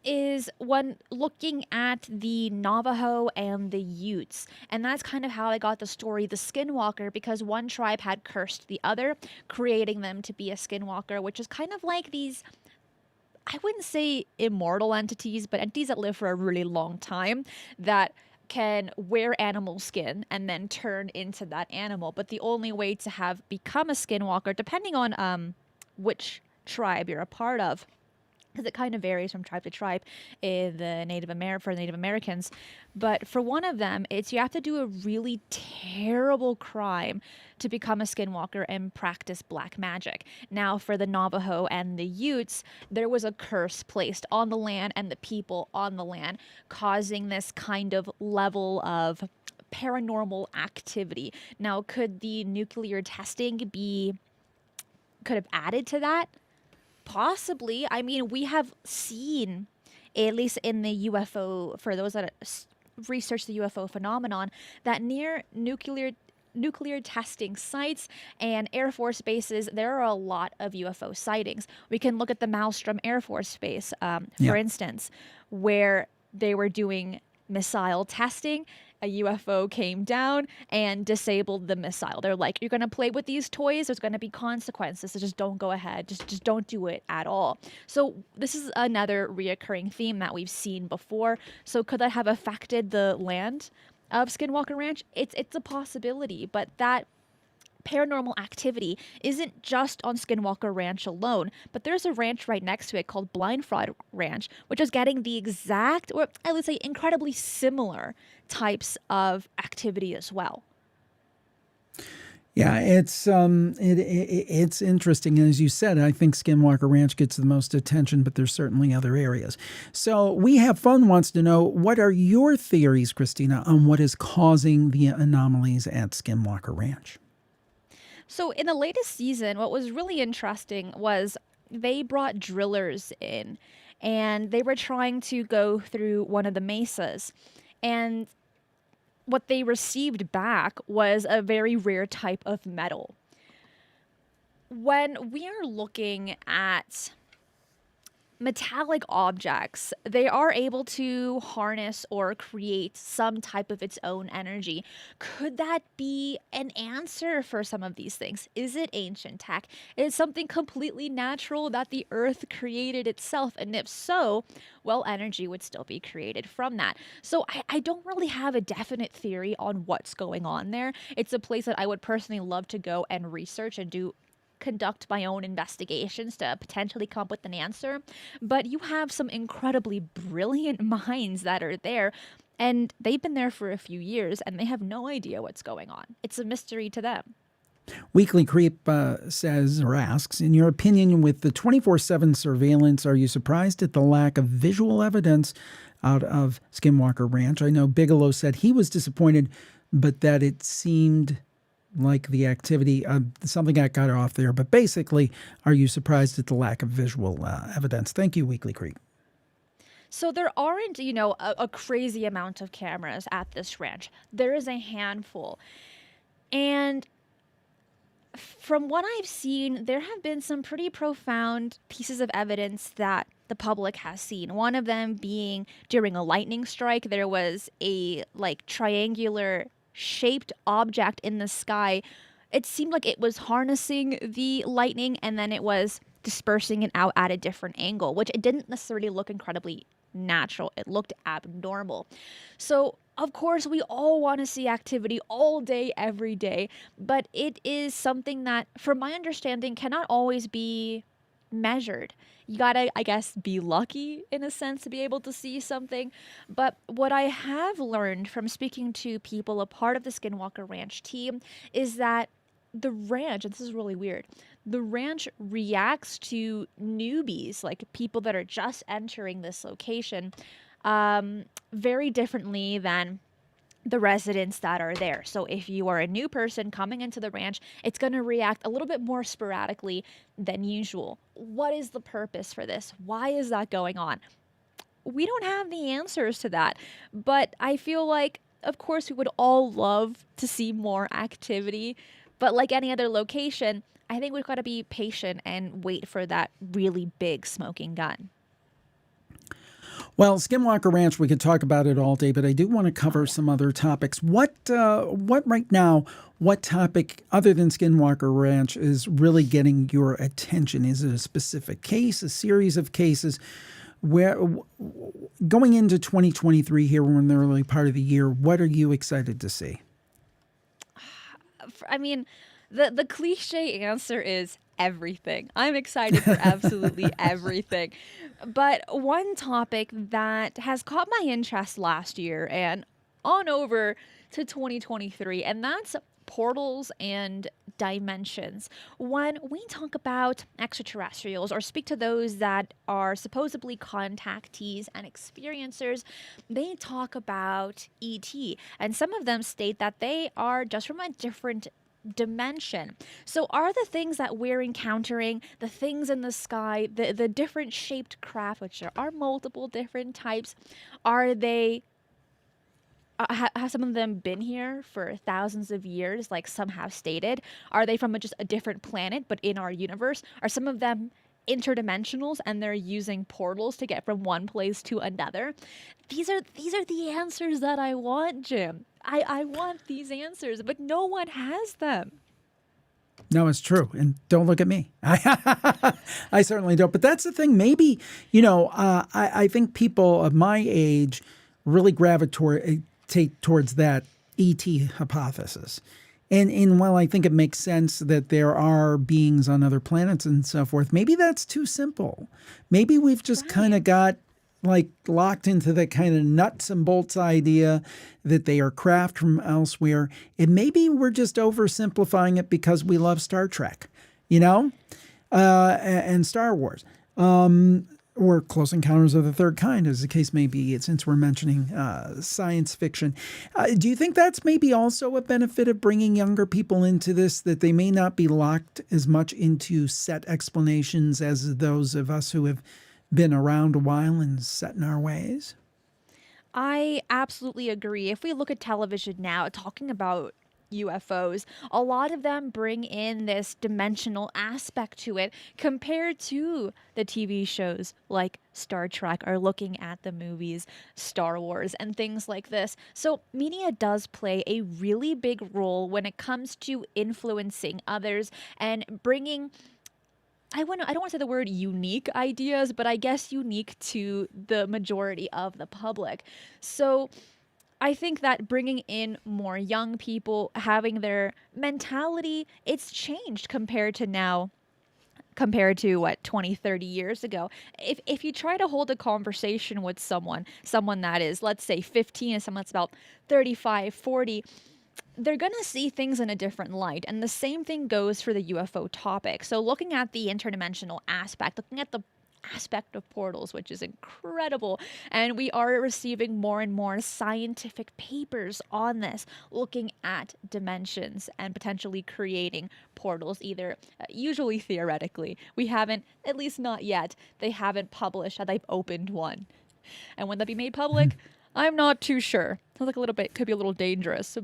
is when looking at the Navajo and the Utes. And that's kind of how I got the story, the Skinwalker, because one tribe had cursed the other, creating them to be a Skinwalker, which is kind of like these, I wouldn't say immortal entities, but entities that live for a really long time that can wear animal skin and then turn into that animal. But the only way to have become a Skinwalker, depending on which tribe you're a part of, because it kind of varies from tribe to tribe in the for Native Americans. But for one of them, it's you have to do a really terrible crime to become a skinwalker and practice black magic. Now, for the Navajo and the Utes, there was a curse placed on the land and the people on the land, causing this kind of level of paranormal activity. Now, could the nuclear testing could have added to that? Possibly. I mean, we have seen, at least in the UFO, for those that research the UFO phenomenon, that near nuclear testing sites and Air Force bases, there are a lot of UFO sightings. We can look at the Malmstrom Air Force Base, for instance, where they were doing missile testing. A UFO came down and disabled the missile. They're like, you're going to play with these toys, there's going to be consequences, so just don't go ahead. Just don't do it at all. So this is another reoccurring theme that we've seen before. So could that have affected the land of Skinwalker Ranch? It's a possibility, but that paranormal activity isn't just on Skinwalker Ranch alone, but there's a ranch right next to it called Blind Fraud Ranch, which is getting the exact, or I would say incredibly similar types of activity as well. Yeah, it's interesting. And as you said, I think Skinwalker Ranch gets the most attention, but there's certainly other areas. So We Have Fun wants to know, what are your theories, Christina, on what is causing the anomalies at Skinwalker Ranch? So in the latest season, what was really interesting was they brought drillers in and they were trying to go through one of the mesas. And what they received back was a very rare type of metal. When we are looking at metallic objects, they are able to harness or create some type of its own energy. Could that be an answer for some of these things? Is it ancient tech? Is it something completely natural that the earth created itself? And if so, well, energy would still be created from that. So I don't really have a definite theory on what's going on there. It's a place that I would personally love to go and research and conduct my own investigations to potentially come up with an answer. But you have some incredibly brilliant minds that are there, and they've been there for a few years and they have no idea what's going on. It's a mystery to them. Weekly Creep says or asks, in your opinion, with the 24/7 surveillance, are you surprised at the lack of visual evidence out of Skinwalker Ranch? I know Bigelow said he was disappointed, but that it seemed like the activity, something got cut off there. But basically, are you surprised at the lack of visual evidence? Thank you, Weekly Creep. So there aren't, a crazy amount of cameras at this ranch. There is a handful. And from what I've seen, there have been some pretty profound pieces of evidence that the public has seen. One of them being during a lightning strike, there was a triangular shaped object in the sky. It seemed like it was harnessing the lightning and then it was dispersing it out at a different angle, which it didn't necessarily look incredibly natural. It looked abnormal. So of course, we all want to see activity all day, every day, but it is something that, from my understanding, cannot always be measured. You gotta, I guess, be lucky in a sense to be able to see something. But what I have learned from speaking to people a part of the Skinwalker Ranch team is that the ranch, and this is really weird, the ranch reacts to newbies, like people that are just entering this location, very differently than the residents that are there. So if you are a new person coming into the ranch, it's going to react a little bit more sporadically than usual. What is the purpose for this? Why is that going on? We don't have the answers to that, but I feel like, of course, we would all love to see more activity, but like any other location, I think we've got to be patient and wait for that really big smoking gun. Well, Skinwalker Ranch, we could talk about it all day, but I do want to cover some other topics. What right now, what topic other than Skinwalker Ranch is really getting your attention? Is it a specific case, a series of cases? Where going into 2023 here, we're in the early part of the year, what are you excited to see? I mean, the cliche answer is everything. I'm excited for absolutely everything. But one topic that has caught my interest last year and on over to 2023, and that's portals and dimensions. When we talk about extraterrestrials or speak to those that are supposedly contactees and experiencers, they talk about ET, and some of them state that they are just from a different dimension. So are the things that we're encountering, the things in the sky, the different shaped craft, which there are multiple different types, are they have some of them been here for thousands of years, like some have stated? Are they from just a different planet, but in our universe? Are some of them interdimensionals and they're using portals to get from one place to another? These are the answers that I want, Jim. I want these answers, but no one has them. No, it's true. And don't look at me. I certainly don't. But that's the thing. Maybe, I think people of my age really gravitate towards that ET hypothesis. And while I think it makes sense that there are beings on other planets and so forth, maybe that's too simple. Maybe we've just kind of got like locked into that kind of nuts and bolts idea that they are craft from elsewhere. And maybe we're just oversimplifying it because we love Star Trek, and Star Wars. Or Close Encounters of the Third Kind, as the case may be, since we're mentioning science fiction. Do you think that's maybe also a benefit of bringing younger people into this, that they may not be locked as much into set explanations as those of us who have been around a while and set in our ways? I absolutely agree. If we look at television now, talking about UFOs, a lot of them bring in this dimensional aspect to it compared to the TV shows like Star Trek or looking at the movies Star Wars and things like this. So media does play a really big role when it comes to influencing others and bringing, I don't want to say the word unique ideas, but I guess unique to the majority of the public. So I think that bringing in more young people, having their mentality, it's changed compared to now, compared to what, 20, 30 years ago. If you try to hold a conversation with someone that is, let's say 15 and someone that's about 35, 40, they're going to see things in a different light. And the same thing goes for the UFO topic. So looking at the interdimensional aspect, looking at the aspect of portals, which is incredible. And we are receiving more and more scientific papers on this, looking at dimensions and potentially creating portals, either usually theoretically. We haven't, at least not yet, they haven't published that they've opened one. And when that be made public, I'm not too sure. Sounds like a little bit, could be a little dangerous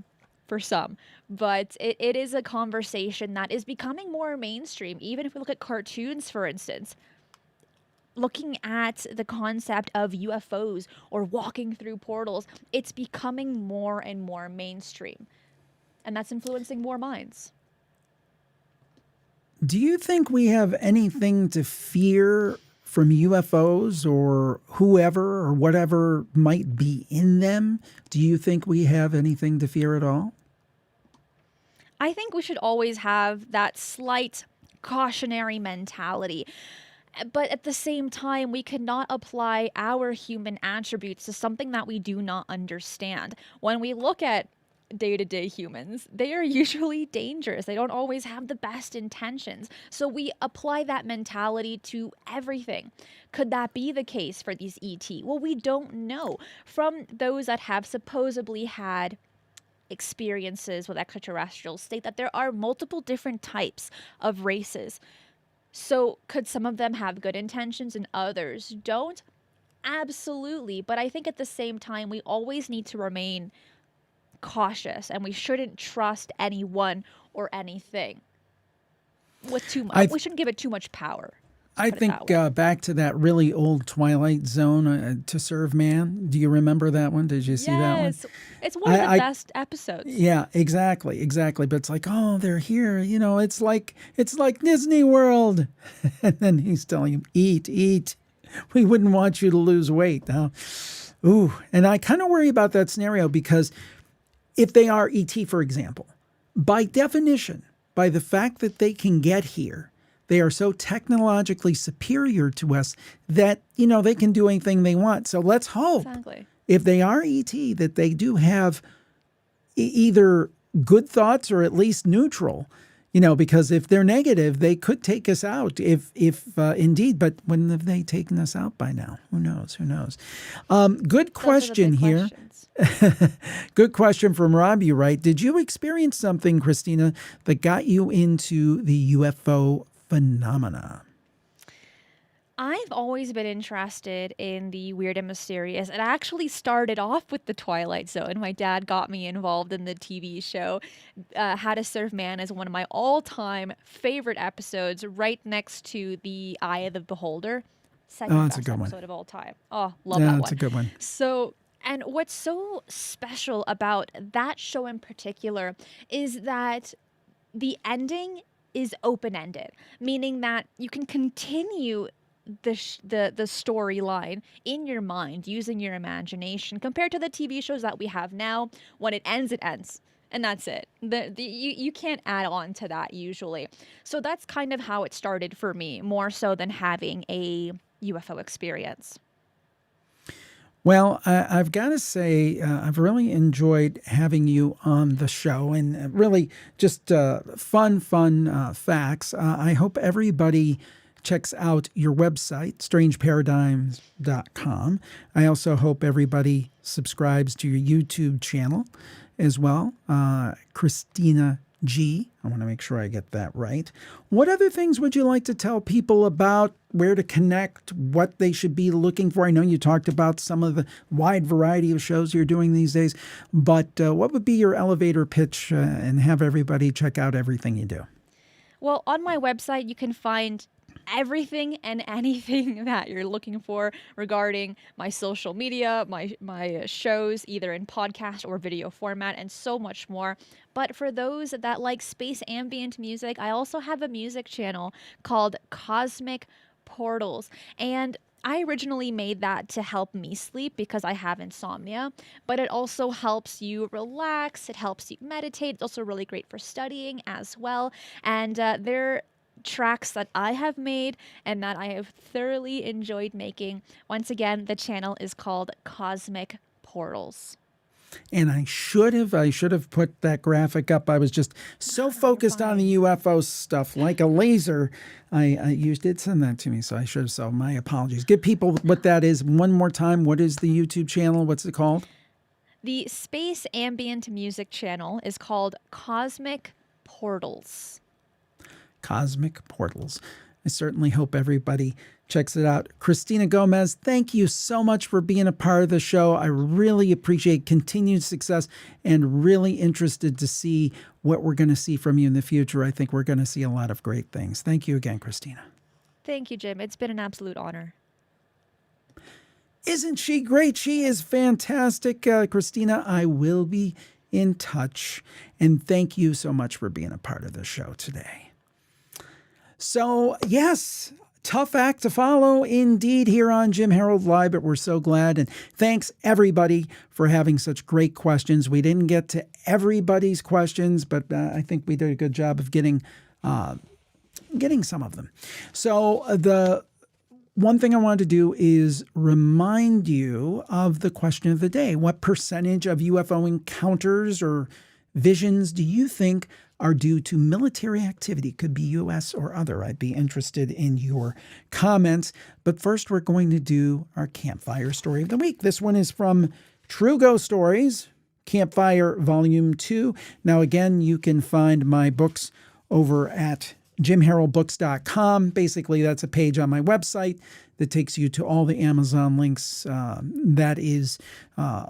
for some, but it is a conversation that is becoming more mainstream. Even if we look at cartoons, for instance, looking at the concept of UFOs or walking through portals, it's becoming more and more mainstream, and that's influencing more minds. Do you think we have anything to fear from UFOs or whoever or whatever might be in them? Do you think we have anything to fear at all? I think we should always have that slight cautionary mentality. But at the same time, we cannot apply our human attributes to something that we do not understand. When we look at day-to-day humans, they are usually dangerous. They don't always have the best intentions. So we apply that mentality to everything. Could that be the case for these ET? Well, we don't know. From those that have supposedly had experiences with extraterrestrials, state that there are multiple different types of races. So could some of them have good intentions and others don't? Absolutely. But I think at the same time, we always need to remain cautious, and we shouldn't trust anyone or anything with too much. We shouldn't give it too much power. I think back to that really old Twilight Zone, To Serve Man. Do you remember that one? Did you see that one? Yes, it's one of the best episodes. Yeah, exactly. But it's like, oh, they're here. It's like Disney World, and then he's telling him, eat. We wouldn't want you to lose weight. Huh? Ooh, and I kind of worry about that scenario because if they are ET, for example, by definition, by the fact that they can get here, they are so technologically superior to us that, they can do anything they want. So let's hope Exactly. if they are ET, that they do have either good thoughts or at least neutral, because if they're negative, they could take us out if indeed. But when have they taken us out by now? Who knows? Good question here. Good question from Rob. You right. Did you experience something, Cristina, that got you into the UFO phenomena? I've always been interested in the weird and mysterious. It actually started off with the Twilight Zone. My dad got me involved in the TV show. How to Serve Man is one of my all-time favorite episodes, right next to the Eye of the Beholder. Second That's a best good episode one. of all time. Oh, love Yeah, that that's one. a good one. So, and what's so special about that show in particular is that the ending is open-ended, meaning that you can continue the storyline in your mind using your imagination compared to the TV shows that we have now. When it ends, and that's it. You can't add on to that usually. So that's kind of how it started for me, more so than having a UFO experience. Well, I've got to say, I've really enjoyed having you on the show, and really just fun facts. I hope everybody checks out your website, strangeparadigms.com. I also hope everybody subscribes to your YouTube channel as well, Cristina G. I want to make sure I get that right. What other things would you like to tell people about, where to connect, what they should be looking for? I know you talked about some of the wide variety of shows you're doing these days, but what would be your elevator pitch and have everybody check out everything you do? Well, on my website, you can find everything and anything that you're looking for regarding my social media, my shows, either in podcast or video format, and so much more. But for those that like space ambient music, I also have a music channel called Cosmic Portals. And I originally made that to help me sleep because I have insomnia, but it also helps you relax, it helps you meditate. It's also really great for studying as well. And they're tracks that I have made and that I have thoroughly enjoyed making. Once again, the channel is called Cosmic Portals. And I should have put that graphic up. I was just so focused on the UFO stuff, like a laser. You did send that to me, so I should have. So my apologies. Give people what that is one more time. What is the YouTube channel? What's it called? The space ambient music channel is called Cosmic Portals. Cosmic Portals. I certainly hope everybody checks it out. Cristina Gomez, thank you so much for being a part of the show. I really appreciate continued success and really interested to see what we're going to see from you in the future. I think we're going to see a lot of great things. Thank you again, Cristina. Thank you, Jim. It's been an absolute honor. Isn't she great? She is fantastic. Cristina, I will be in touch. And thank you so much for being a part of the show today. So, yes, tough act to follow indeed here on Jim Harold Live, but we're so glad. And thanks, everybody, for having such great questions. We didn't get to everybody's questions, but I think we did a good job of getting some of them. So the one thing I wanted to do is remind you of the question of the day. What percentage of UFO encounters or visions do you think are due to military activity? Could be U.S. or other. I'd be interested in your comments. But first, we're going to do our Campfire Story of the Week. This one is from True Ghost Stories, Campfire Volume 2. Now, again, you can find my books over at jimharoldbooks.com. Basically, that's a page on my website that takes you to all the Amazon links. That is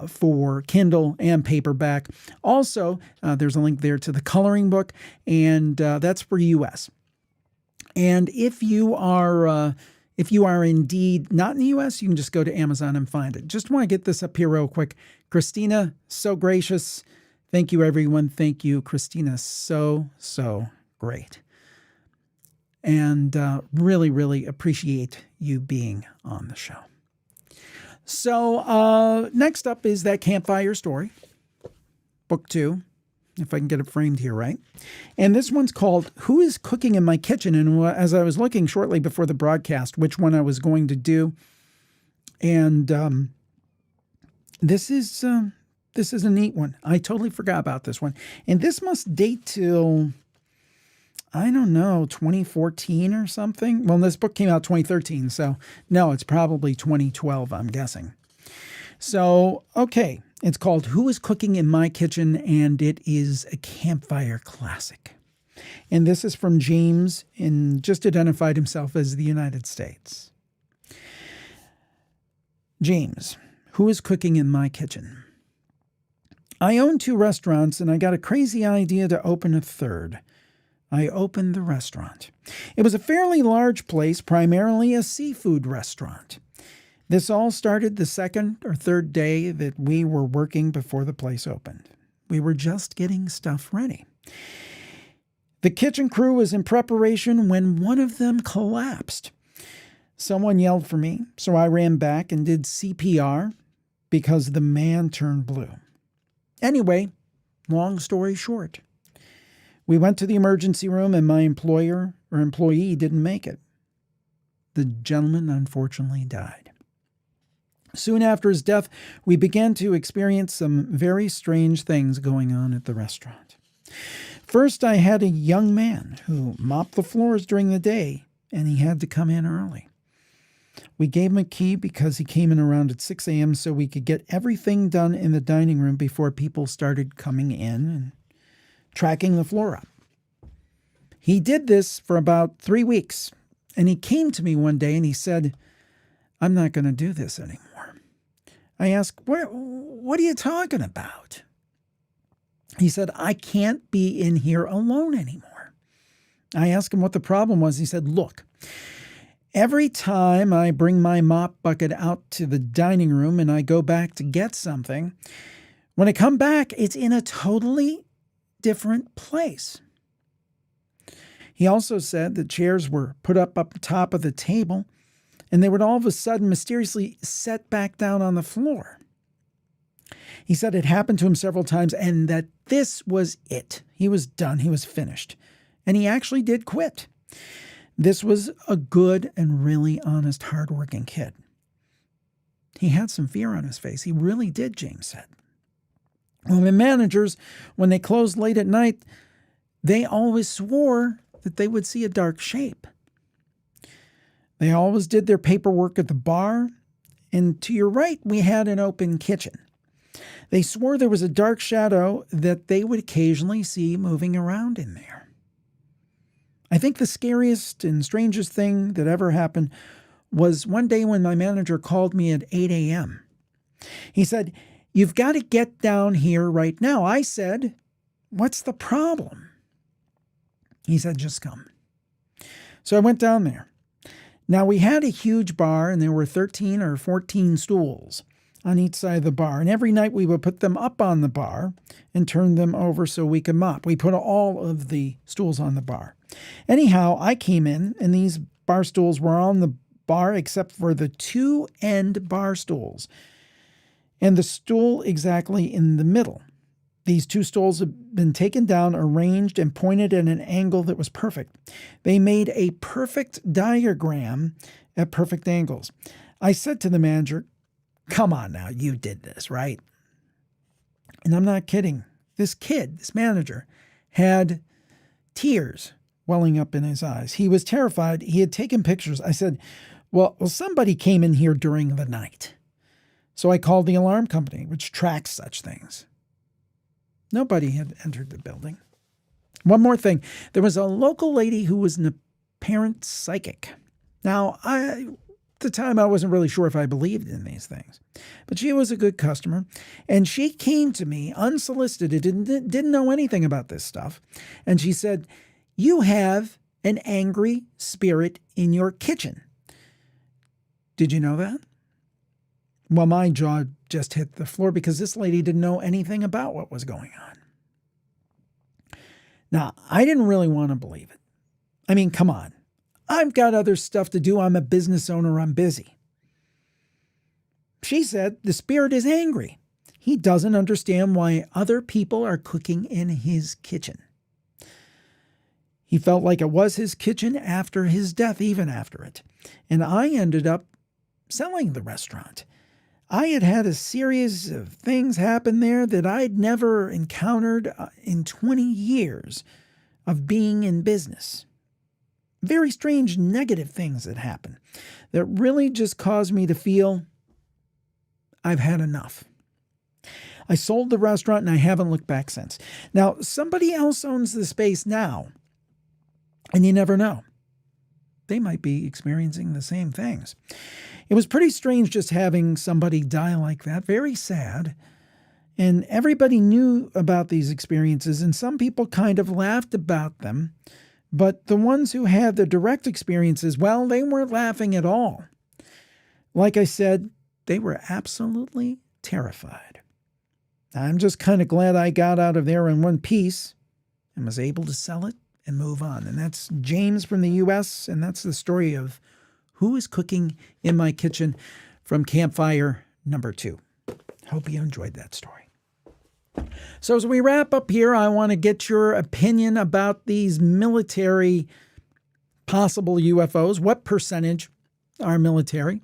for Kindle and paperback. Also, there's a link there to the coloring book, and that's for U.S. And if you are indeed not in the U.S., you can just go to Amazon and find it. Just want to get this up here real quick. Cristina, so gracious. Thank you, everyone. Thank you, Cristina. So great. And really, really appreciate you being on the show. So next up is that Campfire Story, Book 2. if I can get it framed here right. And this one's called Who is Cooking in My Kitchen? And as I was looking shortly before the broadcast, which one I was going to do, and this is a neat one. I totally forgot about this one. And this must date till, I don't know, 2014 or something. Well, this book came out 2013, so no, it's probably 2012, I'm guessing. So, okay, it's called Who is Cooking in My Kitchen, and it is a Campfire classic. And this is from James, and just identified himself as the United States. James, who is cooking in my kitchen? I own 2 restaurants, and I got a crazy idea to open a third. I opened the restaurant. It was a fairly large place, primarily a seafood restaurant. This all started the 2nd or 3rd day that we were working before the place opened. We were just getting stuff ready. The kitchen crew was in preparation when one of them collapsed. Someone yelled for me, so I ran back and did CPR because the man turned blue. Anyway, long story short, we went to the emergency room and my employee didn't make it. The gentleman unfortunately died. Soon after his death, we began to experience some very strange things going on at the restaurant. First, I had a young man who mopped the floors during the day, and he had to come in early. We gave him a key because he came in around at 6 a.m. so we could get everything done in the dining room before people started coming in and tracking the floor up. He did this for about 3 weeks, and he came to me one day and he said, "I'm not going to do this anymore." I asked, what are you talking about? He said, "I can't be in here alone anymore." I asked him what the problem was. He said, "Look, every time I bring my mop bucket out to the dining room and I go back to get something, when I come back, it's in a totally different place." He also said that chairs were put up top of the table, and they would all of a sudden mysteriously set back down on the floor. He said it happened to him several times and that this was it. He was done. He was finished. And he actually did quit. This was a good and really honest, hardworking kid. He had some fear on his face. He really did, James said. Well, my managers, when they closed late at night, they always swore that they would see a dark shape. They always did their paperwork at the bar, and to your right, we had an open kitchen. They swore there was a dark shadow that they would occasionally see moving around in there. I think the scariest and strangest thing that ever happened was one day when my manager called me at 8 a.m. He said, "You've got to get down here right now." I said, "What's the problem?" He said, "Just come." So I went down there. Now, we had a huge bar, and there were 13 or 14 stools on each side of the bar. And every night we would put them up on the bar and turn them over so we could mop. We put all of the stools on the bar. Anyhow, I came in, and these bar stools were on the bar except for the 2 end bar stools and the stool exactly in the middle. These 2 stools had been taken down, arranged, and pointed at an angle that was perfect. They made a perfect diagram at perfect angles. I said to the manager, "Come on now, you did this, right?" And I'm not kidding. This kid, this manager, had tears welling up in his eyes. He was terrified. He had taken pictures. I said, well, somebody came in here during the night. So I called the alarm company, which tracks such things. Nobody had entered the building. One more thing. There was a local lady who was an apparent psychic. Now, at the time, I wasn't really sure if I believed in these things. But she was a good customer, and she came to me unsolicited, didn't know anything about this stuff. And she said, "You have an angry spirit in your kitchen." Did you know that? Well, my jaw just hit the floor because this lady didn't know anything about what was going on. Now, I didn't really want to believe it. I mean, come on. I've got other stuff to do. I'm a business owner. I'm busy. She said the spirit is angry. He doesn't understand why other people are cooking in his kitchen. He felt like it was his kitchen after his death, even after it. And I ended up selling the restaurant. I had a series of things happen there that I'd never encountered in 20 years of being in business. Very strange negative things that happened that really just caused me to feel I've had enough. I sold the restaurant and I haven't looked back since. Now, somebody else owns the space now, and you never know. They might be experiencing the same things. It was pretty strange just having somebody die like that. Very sad. And everybody knew about these experiences, and some people kind of laughed about them. But the ones who had the direct experiences, well, they weren't laughing at all. Like I said, they were absolutely terrified. I'm just kind of glad I got out of there in one piece and was able to sell it and move on. And that's James from the U.S., and that's the story of Who is Cooking in My Kitchen from Campfire number 2. Hope you enjoyed that story. So as we wrap up here, I want to get your opinion about these military possible UFOs. What percentage are military?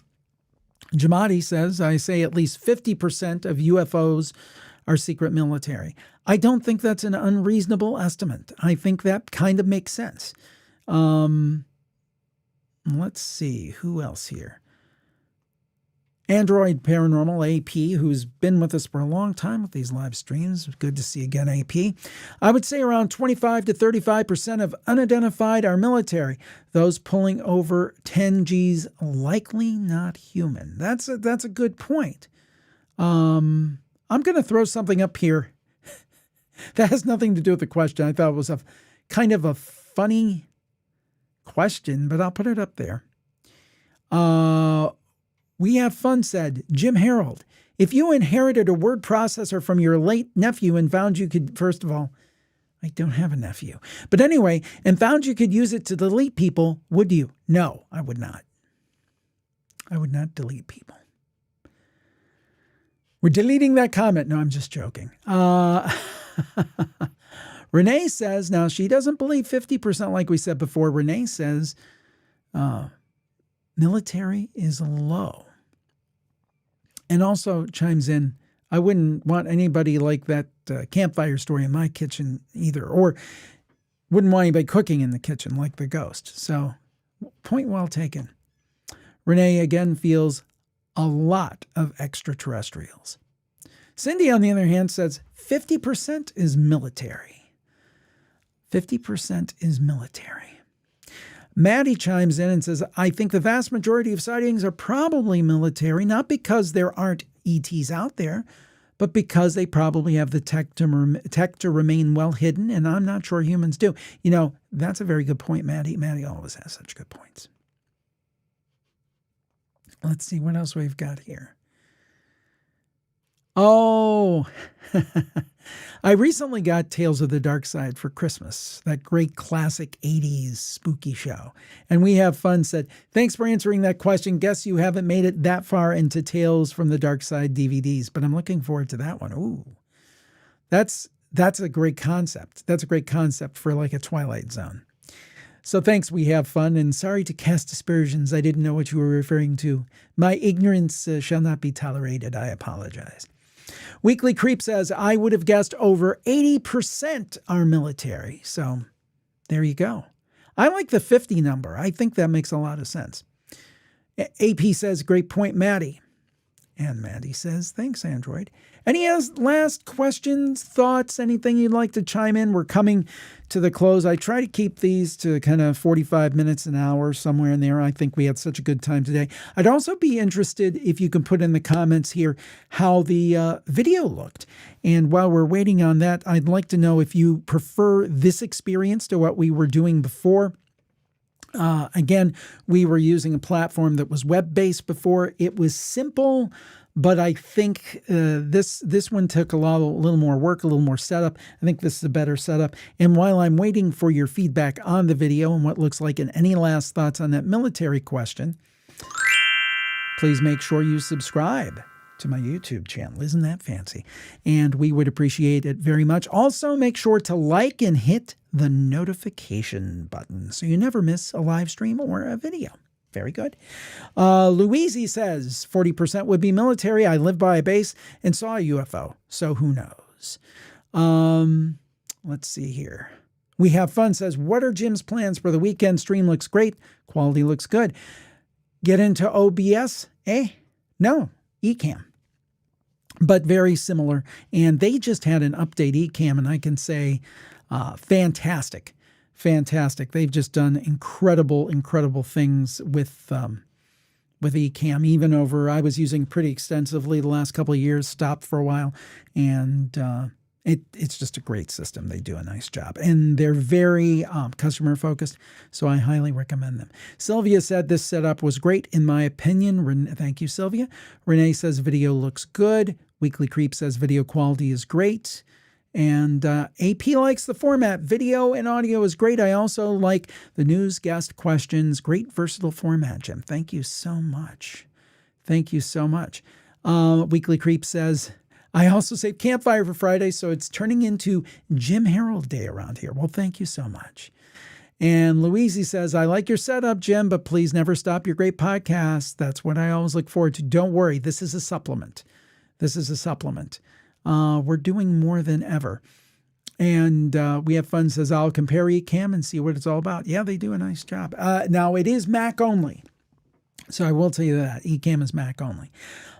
Jamadi says, I say at least 50% of UFOs are secret military. I don't think that's an unreasonable estimate. I think that kind of makes sense. Let's see, who else here? Android Paranormal AP, who's been with us for a long time with these live streams. Good to see you again, AP. I would say around 25 to 35% of unidentified are military. Those pulling over 10 Gs likely not human. That's a good point. I'm going to throw something up here that has nothing to do with the question. I thought it was a kind of a funny question, but I'll put it up there. We Have Fun said, Jim Harold, if you inherited a word processor from your late nephew and found you could, first of all, I don't have a nephew, but anyway, and found you could use it to delete people, would you? No, I would not. I would not delete people. We're deleting that comment. No, I'm just joking. Renee says, now she doesn't believe 50% like we said before. Renee says, military is low. And also chimes in, I wouldn't want anybody like that campfire story in my kitchen either, or wouldn't want anybody cooking in the kitchen like the ghost. So point well taken. Renee again feels a lot of extraterrestrials. Cindy, on the other hand, says 50% is military. 50% is military. Maddie chimes in and says, I think the vast majority of sightings are probably military, not because there aren't ETs out there, but because they probably have the tech to remain well hidden, and I'm not sure humans do. You know, that's a very good point, Maddie. Maddie always has such good points. Let's see what else we've got here. Oh, I recently got Tales of the Dark Side for Christmas, that great classic 80s spooky show. And We Have Fun said, thanks for answering that question. Guess you haven't made it that far into Tales from the Dark Side DVDs, but I'm looking forward to that one. Ooh, that's a great concept. That's a great concept for like a Twilight Zone. So thanks, We Have Fun, and sorry to cast aspersions. I didn't know what you were referring to. My ignorance shall not be tolerated. I apologize. Weekly Creep says, I would have guessed over 80% are military. So there you go. I like the 50 number. I think that makes a lot of sense. AP says, great point, Maddie. And Maddie says, thanks, Android. Any last questions, thoughts, anything you'd like to chime in? We're coming to the close. I try to keep these to kind of 45 minutes, an hour, somewhere in there. I think we had such a good time today. I'd also be interested if you can put in the comments here how the video looked. And while we're waiting on that, I'd like to know if you prefer this experience to what we were doing before. Again, we were using a platform that was web-based before. It was simple, but I think this one took a little more work, a little more setup. I think this is a better setup. And while I'm waiting for your feedback on the video and what looks like, and any last thoughts on that military question, please make sure you subscribe. to my YouTube channel. Isn't that fancy? And we would appreciate it very much. Also, make sure to like and hit the notification button so you never miss a live stream or a video. Very good. Louise says 40% would be military. I live by a base and saw a UFO, so who knows? Let's see here. We Have Fun says, what are Jim's plans for the weekend? Stream looks great. Quality looks good. Get into OBS? No, Ecamm. But very similar. And they just had an update Ecamm, and I can say fantastic. Fantastic. They've just done incredible things with Ecamm. Even over, I was using pretty extensively the last couple of years, stopped for a while, and it's just a great system. They do a nice job, and they're very customer focused, so I highly recommend them. Sylvia said this setup was great in my opinion. Thank you, Sylvia. Renee says video looks good. Weekly Creep says video quality is great. And AP likes the format. Video and audio is great. I also like the news guest questions. Great versatile format, Jim. Thank you so much. Thank you so much. Weekly Creep says, I also saved Campfire for Friday, so it's turning into Jim Harold Day around here. Well, thank you so much. And Louise says, I like your setup, Jim, but please never stop your great podcast. That's what I always look forward to. Don't worry. This is a supplement. This is a supplement. We're doing more than ever. And We Have Fun says, I'll compare Ecamm and see what it's all about. Yeah, they do a nice job. Now, it is Mac only. So I will tell you that. Ecamm is Mac only.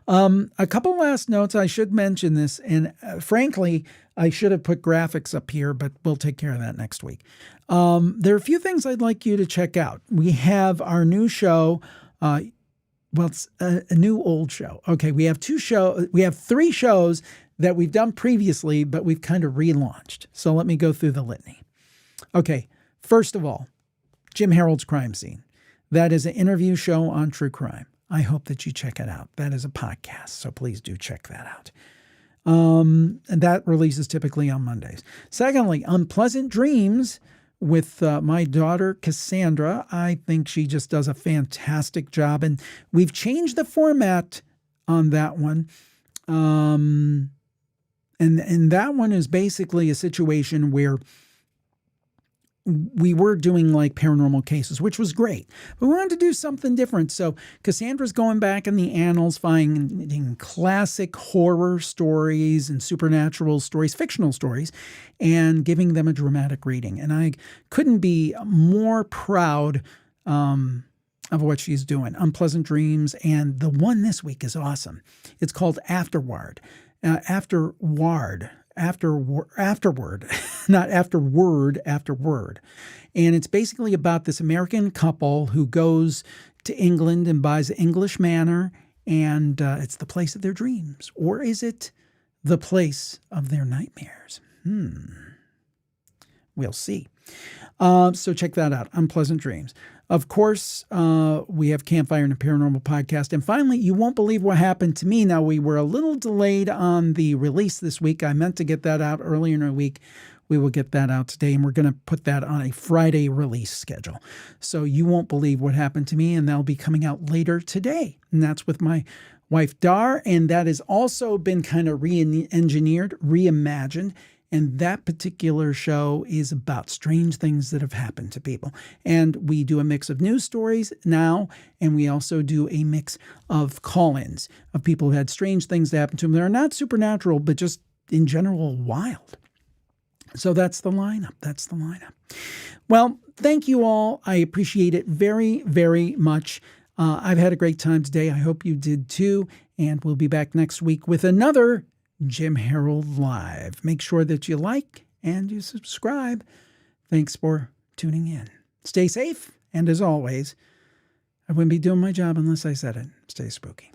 A couple last notes. I should mention this. And frankly, I should have put graphics up here, but we'll take care of that next week. There are a few things I'd like you to check out. We have our new show. Well, it's a new old show. Okay, we have three shows that we've done previously, but we've kind of relaunched. So let me go through the litany. Okay, first of all, Jim Harold's Crime Scene. That is an interview show on true crime. I hope that you check it out. That is a podcast, so please do check that out. And that releases typically on Mondays. Secondly, Unpleasant Dreams with my daughter, Cassandra. I think she just does a fantastic job. And we've changed the format on that one. And that one is basically a situation where we were doing like paranormal cases, which was great, but we wanted to do something different. So Cassandra's going back in the annals, finding classic horror stories and supernatural stories, fictional stories, and giving them a dramatic reading. And I couldn't be more proud of what she's doing. Unpleasant Dreams. And the one this week is awesome. It's called Afterward. Afterward, not afterward, afterward. And it's basically about this American couple who goes to England and buys an English manor, and it's the place of their dreams. Or is it the place of their nightmares? We'll see. So check that out, Unpleasant Dreams. Of course, we have Campfire and a Paranormal Podcast. And finally, you won't believe what happened to me. Now, we were a little delayed on the release this week. I meant to get that out earlier in the week. We will get that out today, and we're going to put that on a Friday release schedule. So you won't believe what happened to me, and that'll be coming out later today. And that's with my wife, Dar, and that has also been kind of re-engineered, reimagined. And that particular show is about strange things that have happened to people. And we do a mix of news stories now, and we also do a mix of call-ins of people who had strange things that happen to them that are not supernatural, but just in general wild. So that's the lineup. That's the lineup. Well, thank you all. I appreciate it very, very much. I've had a great time today. I hope you did too. And we'll be back next week with another Jim Harold Live. Make sure that you like and you subscribe. Thanks for tuning in. Stay safe, and as always, I wouldn't be doing my job unless I said it. Stay spooky.